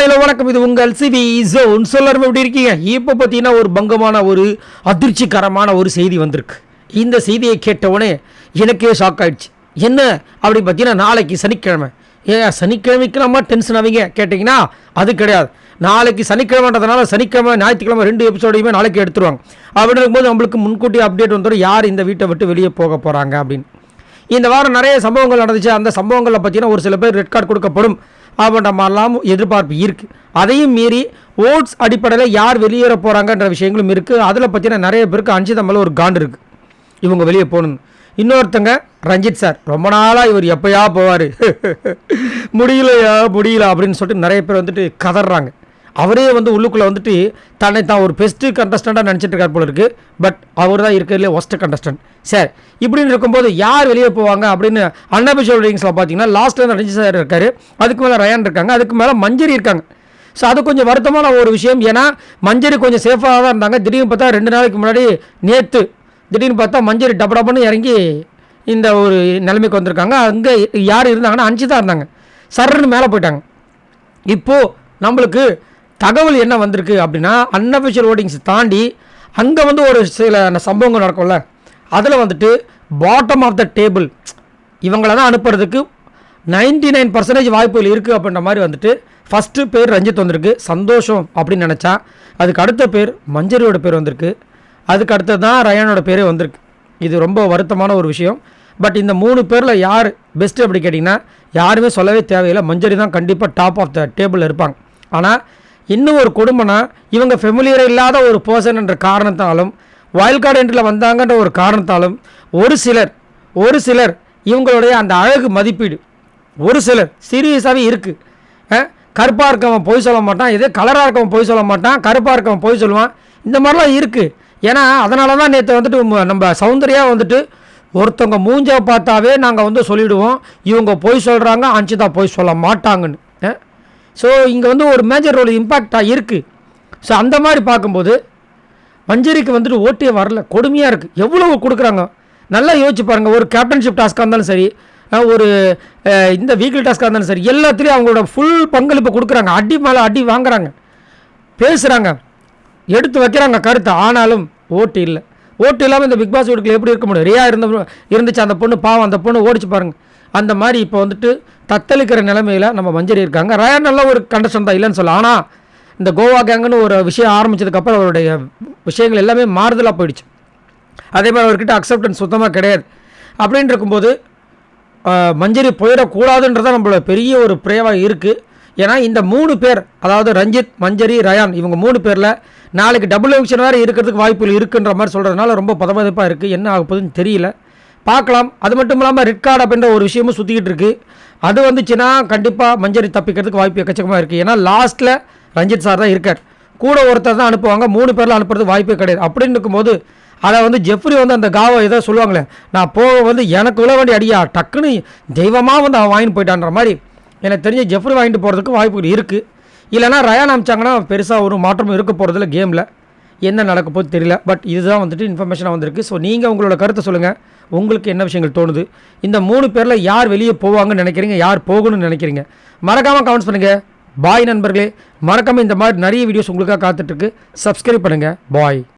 Hello வணக்கம், இது உங்கள் சிவி ஜோன். சொல்லரும் எப்படி இருக்கீங்க? இப்போ பார்த்தீங்கன்னா ஒரு பங்கமான ஒரு அதிர்ச்சிகரமான ஒரு செய்தி வந்திருக்கு. இந்த செய்தியை கேட்டவுடனே எனக்கே ஷாக் ஆகிடுச்சு. என்ன அப்படி பார்த்தீங்கன்னா, நாளைக்கு சனிக்கிழமை. சனிக்கிழமைக்கு டென்ஷன் ஆவீங்க கேட்டிங்கன்னா அது கிடையாது. நாளைக்கு சனிக்கிழமைன்றதுனால சனிக்கிழமை ஞாயிற்றுக்கிழமை 2 எபிசோடையுமே நாளைக்கு எடுத்துருவாங்க. அப்படி இருக்கும்போது நம்மளுக்கு முன்கூட்டி அப்டேட் வந்துடும் யார் இந்த வீட்டை விட்டு வெளியே போக போகிறாங்க அப்படின்னு. இந்த வாரம் நிறைய சம்பவங்கள் நடந்துச்சு. அந்த சம்பவங்களில் பார்த்தீங்கன்னா ஒரு சில பேர் ரெட் கார்டு கொடுக்கப்படும் அப்படின்ற மாதிரிலாம் எதிர்பார்ப்பு இருக்குது. அதையும் மீறி ஓட்ஸ் அடிப்படையில் யார் வெளியேற போகிறாங்கன்ற விஷயங்களும் இருக்குது. அதில் பார்த்தீங்கன்னா நிறைய பேருக்கு அஞ்சிதம் மேலே ஒரு காண்டு இருக்குது, இவங்க வெளியே போகணுன்னு. இன்னொருத்தங்க ரஞ்சித் சார், ரொம்ப நாளாக இவர் எப்போயா போவார், முடியல அப்படின்னு சொல்லிட்டு நிறைய பேர் வந்துட்டு கதறாங்க. அவரே உள்ளுக்குள்ளே வந்துட்டு தன்னை தான் ஒரு பெஸ்ட்டு கண்டஸ்டண்ட்டாக நினச்சிட்டு இருக்கார் போல இருக்குது. பட் அவர் தான் இருக்கிறதுலே ஒஸ்ட்டு கண்டஸ்டன்ட் சார். இப்படின்னு இருக்கும்போது யார் வெளியே போவாங்க அப்படின்னு அன்அபிஷியல் ரேட்டிங்ஸில் பார்த்தீங்கன்னா லாஸ்ட்டில் ரஞ்சித் சார் இருக்கார், அதுக்கு மேலே ரயான் இருக்காங்க, அதுக்கு மேலே மஞ்சரி இருக்காங்க. ஸோ அது கொஞ்சம் வருத்தமான ஒரு விஷயம். ஏன்னா மஞ்சரி கொஞ்சம் சேஃபாக தான் இருந்தாங்க. திடீர்னு பார்த்தா 2 நாளைக்கு முன்னாடி நேற்று திடீர்னு பார்த்தா மஞ்சரி டப்படப்புன்னு இறங்கி இந்த ஒரு நிலைமைக்கு வந்திருக்காங்க. அங்கே யார் இருந்தாங்கன்னா 5 தான் இருந்தாங்க, சர்ன்னு மேலே போயிட்டாங்க. இப்போது நம்மளுக்கு தகவல் என்ன வந்திருக்கு அப்படின்னா, அன்அபிஷியல் ஓட்டிங்ஸ் தாண்டி அங்கே ஒரு சில சம்பவங்கள் நடக்கும்ல, அதில் வந்துட்டு பாட்டம் ஆஃப் த டேபிள் இவங்கள தான் அனுப்புறதுக்கு 99% வாய்ப்புகள் இருக்குது அப்படின்ற மாதிரி வந்துட்டு ஃபஸ்ட்டு பேர் ரஞ்சித் வந்திருக்கு. சந்தோஷம் அப்படின்னு நினச்சா அதுக்கு அடுத்த பேர் மஞ்சரியோட பேர் வந்திருக்கு, அதுக்கு அடுத்தது தான் ரயானோட பேரே வந்திருக்கு. இது ரொம்ப வருத்தமான ஒரு விஷயம். பட் இந்த 3 பேரில் யார் பெஸ்ட்டு அப்படி கேட்டிங்கன்னா யாருமே சொல்லவே தேவையில்லை. மஞ்சரி தான் கண்டிப்பாக டாப் ஆஃப் த டேபிளில் இருப்பாங்க. ஆனால் இன்னும் ஒரு கொடுமைனா, இவங்க ஃபெமிலியர் இல்லாத ஒரு பர்சன் என்ற காரணத்தாலும் வைல்ட் கார்டு என்ட்ரியில் வந்தாங்கன்ற ஒரு காரணத்தாலும் ஒரு சிலர் இவங்களுடைய அந்த அழகு மதிப்பீடு ஒரு சிலர் சீரியஸாகவே இருக்குது. கருப்பாக இருக்கவன் பொய் சொல்ல மாட்டான், இதே கலராக இருக்கவன் பொய் சொல்ல மாட்டான், கருப்பாக இருக்கவன் பொய் சொல்லுவான், இந்த மாதிரிலாம் இருக்குது. ஏன்னா அதனால தான் நேற்று வந்துட்டு நம்ம சௌந்தர்யா வந்துட்டு ஒருத்தவங்க மூஞ்சை பார்த்தாவே நாங்கள் சொல்லிவிடுவோம் இவங்க பொய் சொல்கிறாங்க, அஞ்சிதா பொய் சொல்ல மாட்டாங்கன்னு. ஸோ இங்கே ஒரு மேஜர் ரோல் இம்பேக்டாக இருக்குது. ஸோ அந்த மாதிரி பார்க்கும்போது மஞ்சரிக்கு ஓட்டே வரல, கொடுமையாக இருக்குது. எவ்வளோ கொடுக்குறாங்க நல்லா யோசிச்சு பாருங்கள். ஒரு கேப்டன்ஷிப் டாஸ்க்காக இருந்தாலும் சரி, ஒரு இந்த வீக்லி டாஸ்க்காக இருந்தாலும் சரி, எல்லாத்துலேயும் அவங்களோட ஃபுல் பங்களிப்பு கொடுக்குறாங்க. அடி மேலே அடி வாங்குறாங்க, பேசுகிறாங்க, எடுத்து வைக்கிறாங்க கருத்தை. ஆனாலும் ஓட்டு இல்லை. ஓட்டு இல்லாமல் இந்த பிக் பாஸ் வீட்டுக்குள்ள எப்படி இருக்க முடியும்? ரியா இருந்துச்சு அந்த பொண்ணு, பாவம் அந்த பொண்ணு ஓடிச்சு பாருங்கள். அந்த மாதிரி இப்போ தத்தளிக்கிற நிலைமையில் நம்ம மஞ்சரி இருக்காங்க. ரயான் நல்ல ஒரு கண்டஸ்டன் தான், இல்லைன்னு சொல்ல. ஆனால் இந்த கோவா கேங்குன்னு ஒரு விஷயம் ஆரம்பித்ததுக்கப்புறம் அவருடைய விஷயங்கள் எல்லாமே மாறுதலாக போயிடுச்சு. அதே மாதிரி அவர்கிட்ட அக்செப்டன்ஸ் சுத்தமாக கிடையாது. அப்படின்னு இருக்கும்போது மஞ்சரி போயிடக்கூடாதுன்றதான் நம்மளோட பெரிய ஒரு பிரேவாக இருக்குது. ஏன்னா இந்த 3 பேர், அதாவது ரஞ்சித், மஞ்சரி, ரயான், இவங்க 3 பேரில் நாளைக்கு டபுள் எவிக்ஷன் வேறு இருக்கிறதுக்கு வாய்ப்புகள் இருக்குன்ற மாதிரி சொல்கிறதுனால ரொம்ப பதப்பதப்பாக இருக்குது. என்ன ஆக போகுதுன்னு தெரியல, பார்க்கலாம். அது மட்டும் இல்லாமல் ரெட் கார்டு அப்படின்ற ஒரு விஷயமும் சுற்றிக்கிட்டு இருக்குது. அது வந்துச்சுன்னா கண்டிப்பாக மஞ்சரி தப்பிக்கிறதுக்கு வாய்ப்பு எக்கச்சக்கமாக இருக்குது. ஏன்னா லாஸ்ட்டில் ரஞ்சித் சார் தான் இருக்கார், கூட ஒருத்தர் தான் அனுப்புவாங்க, 3 பேரில் அனுப்புறது வாய்ப்பே கிடையாது. அப்படின்னு இருக்கும்போது அதை ஜெஃப்ரி அந்த காவை ஏதோ சொல்லுவாங்களே, நான் போக எனக்கு விழ வேண்டிய அடியா டக்குன்னு தெய்வமாக அவன் வாங்கிட்டு போயிட்டான்ற மாதிரி எனக்கு தெரிஞ்ச ஜெஃப்ரி வாங்கிட்டு போகிறதுக்கு வாய்ப்புகள் இருக்குது. இல்லைனா ரயான் அமிச்சாங்கன்னா பெருசாக ஒரு மாற்றமும் இருக்க போகிறதில்ல. கேமில் என்ன நடக்க போது தெரியல. பட் இதுதான் இன்ஃபர்மேஷனாக வந்திருக்கு. ஸோ நீங்கள் உங்களோட கருத்தை சொல்லுங்கள், உங்களுக்கு என்ன விஷயங்கள் தோணுது? இந்த 3 பேரில் யார் வெளியே போவாங்கன்னு நினைக்கிறீங்க, யார் போகணும்னு நினைக்கிறீங்க? மறக்காமல் கமெண்ட்ஸ் பண்ணுங்கள். பாய் நண்பர்களே. மறக்காமல் இந்த மாதிரி நிறைய வீடியோஸ் உங்களுக்காக காத்துட்ருக்கு. சப்ஸ்கிரைப் பண்ணுங்கள். பாய்.